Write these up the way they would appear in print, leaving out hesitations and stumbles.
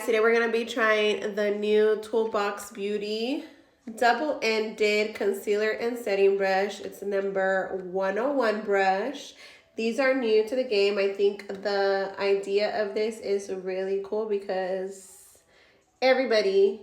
Today we're going to be trying the new Toolbox Beauty double-ended concealer and setting brush. It's number 101 brush. These are new to the game. I think the idea of this is really cool because everybody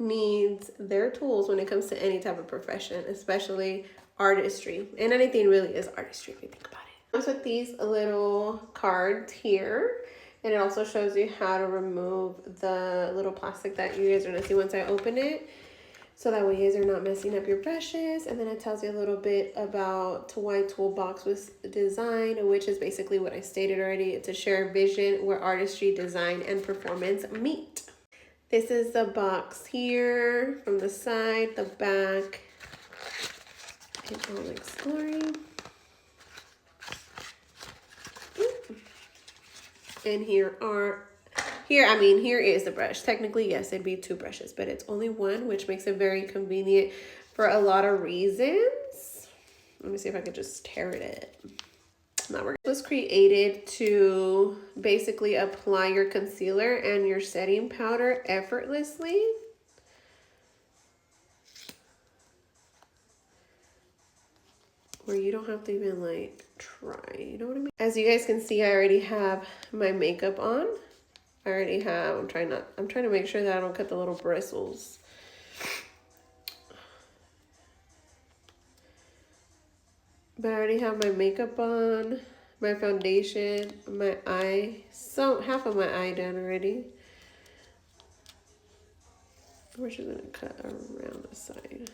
needs their tools when it comes to any type of profession, especially artistry. And anything really is artistry if you think about it. It comes with these little cards here. And it also shows you how to remove the little plastic that you guys are gonna see once I open it. So that way you guys are not messing up your brushes. And then it tells you a little bit about why Toolbox was designed, which is basically what I stated already. It's a shared vision where artistry, design, and performance meet. This is the box here from the side, the back. It's all exploring. And here is the brush. Technically, yes, it'd be two brushes, but it's only one, which makes it very convenient for a lot of reasons. Let me see if I could just tear it. It was created to basically apply your concealer and your setting powder effortlessly. Where you don't have to even like try, you know what I mean? As you guys can see, I already have my makeup on. I'm trying to make sure that I don't cut the little bristles. But I already have my makeup on, my foundation, my eye, half of my eye done already. We're just gonna cut around the side.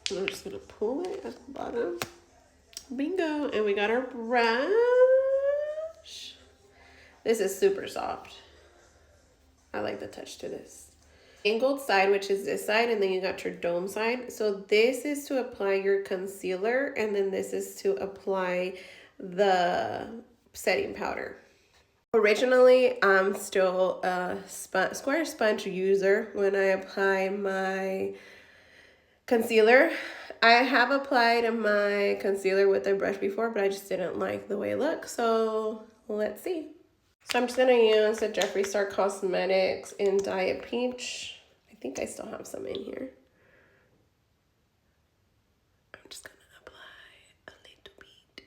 And I'm just gonna pull it at the bottom. Bingo, and we got our brush. This is super soft. I like the touch to this. Angled side, which is this side, and then you got your dome side. So this is to apply your concealer, and then this is to apply the setting powder. Originally, I'm still a square sponge user when I apply my concealer. I have applied my concealer with a brush before, but I just didn't like the way it looked. So let's see. So I'm just gonna use the Jeffree Star Cosmetics in Diet Peach. I think I still have some in here. I'm just gonna apply a little bit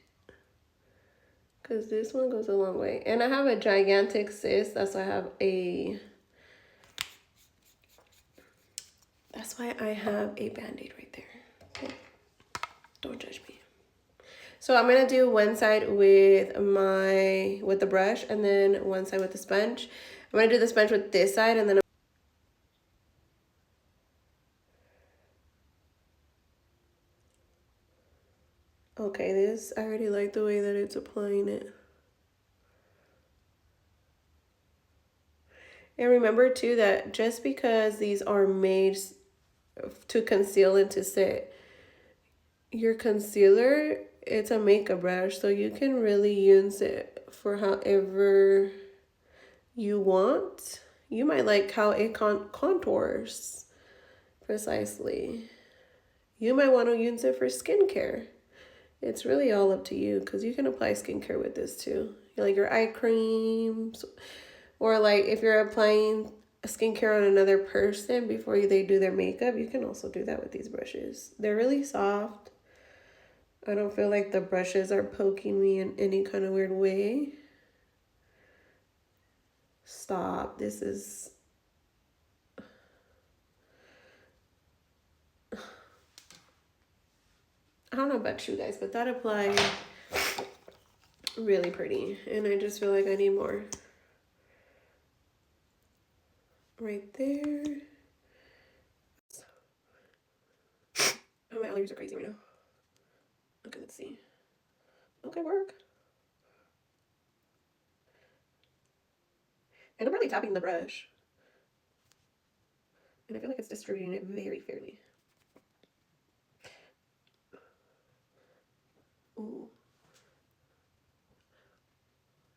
because this one goes a long way. And I have a gigantic cyst. That's why I have a Band-Aid right there. Okay. Don't judge me. So I'm gonna do one side with the brush and then one side with the sponge. I'm gonna do the sponge with this side and then okay, I already like the way that it's applying it. And remember too that just because these are made to conceal and to set, your concealer, it's a makeup brush, so you can really use it for however you want. You might like how it contours precisely. You might want to use it for skincare. It's really all up to you because you can apply skincare with this too. Like your eye creams, or like if you're applying skincare on another person before they do their makeup, you can also do that with these brushes. They're really soft. I don't feel like the brushes are poking me in any kind of weird way. Stop. This is... I don't know about you guys, but that applied really pretty. And I just feel like I need more. Right there. Oh, my allergies are crazy right now. Okay, let's see. Okay, work. And I'm really tapping the brush. And I feel like it's distributing it very fairly. Ooh.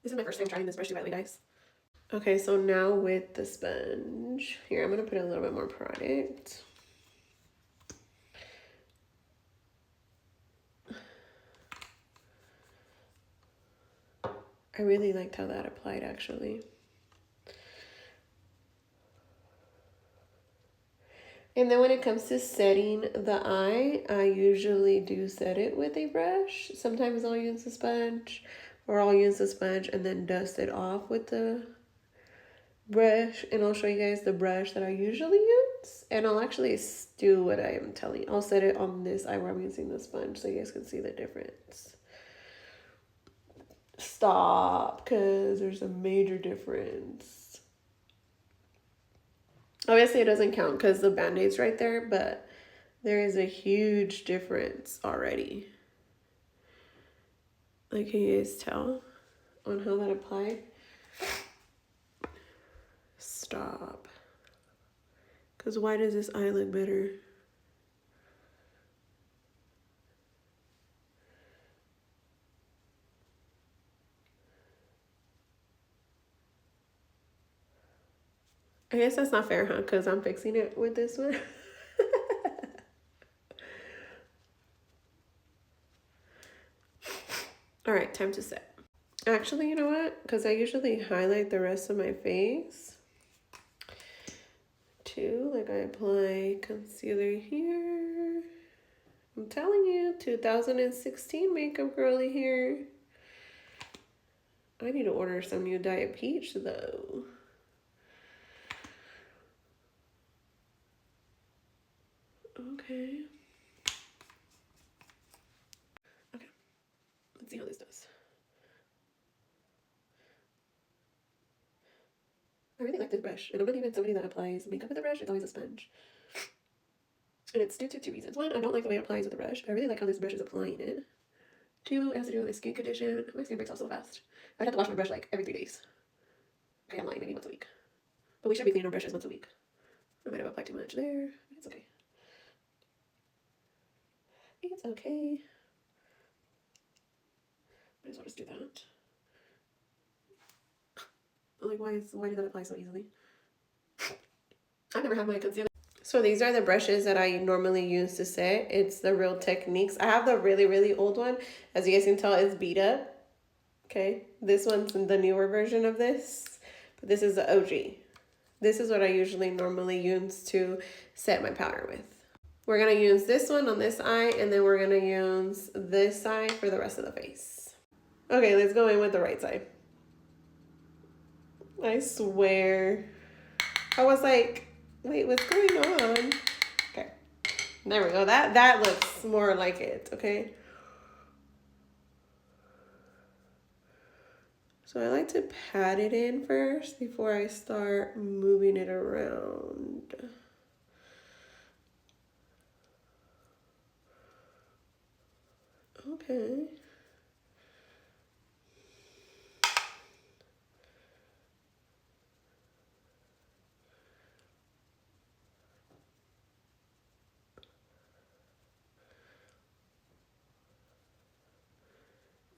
This is my first time trying this brush, by the way, guys. Okay, so now with the sponge. Here, I'm going to put a little bit more product. I really liked how that applied actually. And then when it comes to setting the eye, I usually do set it with a brush. Sometimes I'll use a sponge, or I'll use the sponge and then dust it off with the brush. And I'll show you guys the brush that I usually use. And I'll actually do what I am telling you. I'll set it on this eye where I'm using the sponge so you guys can see the difference. Stop, because there's a major difference. Obviously, it doesn't count because the Band-Aid's right there, but there is a huge difference already. Like, can you guys tell on how that applied? Stop. Because why does this eye look better? I guess that's not fair, huh? Because I'm fixing it with this one. All right, time to set. Actually, you know what? Because I usually highlight the rest of my face too. Like, I apply concealer here. I'm telling you, 2016 makeup girly here. I need to order some new Diet Peach though. Okay. Okay. Let's see how this does. I really like this brush, and I'm not even somebody that applies makeup with a brush. It's always a sponge. And it's due to two reasons. One, I don't like the way it applies with the brush. I really like how this brush is applying it. Two, it has to do with my skin condition. My skin breaks out so fast. I'd have to wash my brush like every 3 days. Okay, I'm lying, maybe once a week. But we should be cleaning our brushes once a week. I might have applied too much there, but it's okay. It's okay. Might as well just do that. Like, why did that apply so easily? I've never had my concealer. So these are the brushes that I normally use to set. It's the Real Techniques. I have the really, really old one. As you guys can tell, it's beat up. Okay, this one's the newer version of this, but this is the OG. This is what I usually normally use to set my powder with. We're gonna use this one on this eye, and then we're gonna use this side for the rest of the face. Okay, let's go in with the right side. I swear. I was like, wait, what's going on? Okay, there we go. That looks more like it, okay? So I like to pat it in first before I start moving it around. Okay.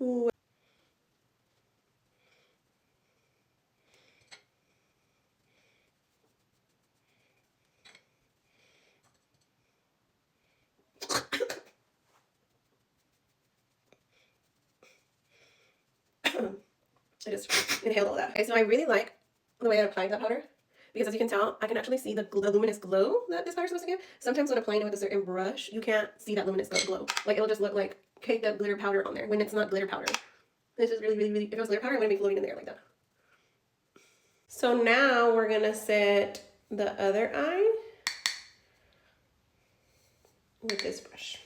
Ooh. I just inhaled all that. Okay, so I really like the way I applied that powder because as you can tell, I can actually see the luminous glow that this powder is supposed to give. Sometimes when applying it with a certain brush, you can't see that luminous glow. Like, it'll just look like caked up glitter powder on there when it's not glitter powder. This is really, really, really, if it was glitter powder, it wouldn't be floating in the air like that. So now we're gonna set the other eye with this brush.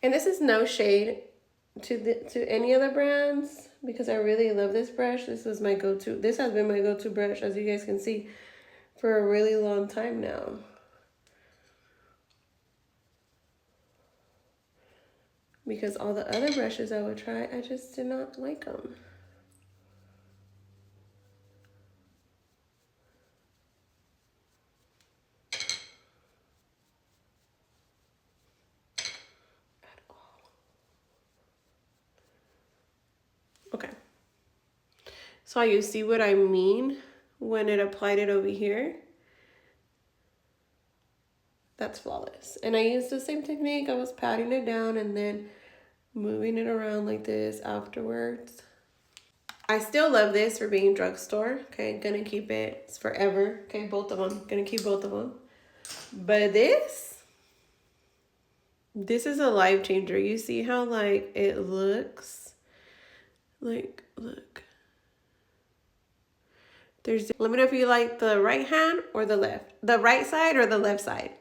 And this is no shade to any other brands because I really love this brush. This is my go-to. This has been my go-to brush, as you guys can see, for a really long time now. Because all the other brushes I would try, I just did not like them. At all. Okay. So you see what I mean when it applied it over here? That's flawless. And I used the same technique. I was patting it down and then moving it around like this afterwards. I still love this for being drugstore. Okay, gonna keep it. It's forever. Okay, both of them. Gonna keep both of them. But this is a life changer. You see how like it looks? Like, look. Let me know if you like the right hand or the left. The right side or the left side.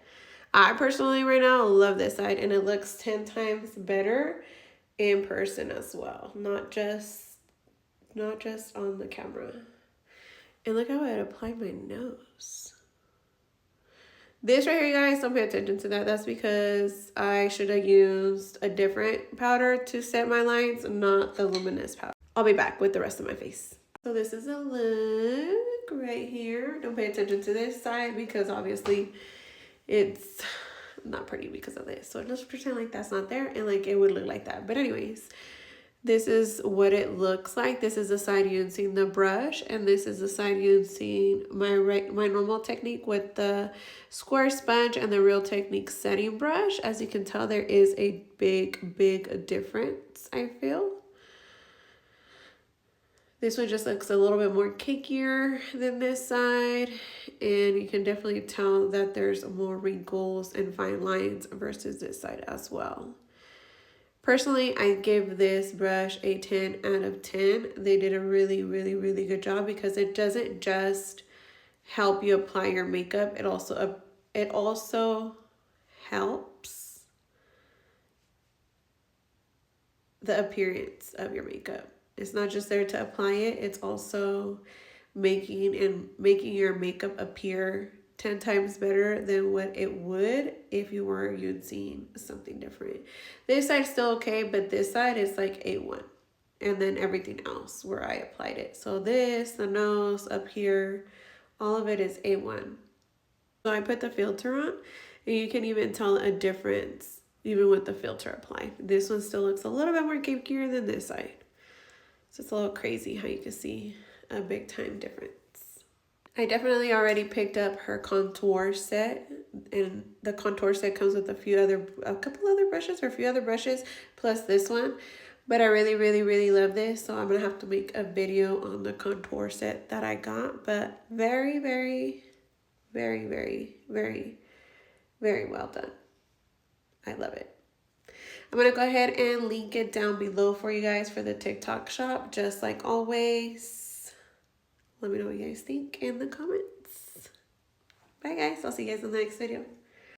I personally right now love this side, and it looks 10 times better in person as well. Not just on the camera. And look how I applied my nose. This right here, you guys, don't pay attention to that. That's because I should have used a different powder to set my lines, not the luminous powder. I'll be back with the rest of my face. So this is a look right here. Don't pay attention to this side because obviously it's not pretty because of this. So just pretend like that's not there and like it would look like that. But anyways, this is what it looks like. This is the side using the brush, and this is the side using my normal technique with the square sponge and the Real Technique setting brush. As you can tell, there is a big difference, I feel. This one just looks a little bit more cakier than this side, and you can definitely tell that there's more wrinkles and fine lines versus this side as well. Personally, I give this brush a 10 out of 10. They did a really good job because it doesn't just help you apply your makeup. It also helps the appearance of your makeup. It's not just there to apply it. It's also making your makeup appear 10 times better than what it would if you were using something different. This side's still okay, but this side is like A1. And then everything else where I applied it. So this, the nose, up here, all of it is A1. So I put the filter on, and you can even tell a difference even with the filter applied. This one still looks a little bit more cakier than this side. So it's a little crazy how you can see a big time difference. I definitely already picked up her contour set, and the contour set comes with a couple other brushes plus this one. But I really love this, so I'm gonna have to make a video on the contour set that I got. But very well done. I love it. I'm gonna go ahead and link it down below for you guys for the TikTok shop, just like always. Let me know what you guys think in the comments. Bye guys, I'll see you guys in the next video.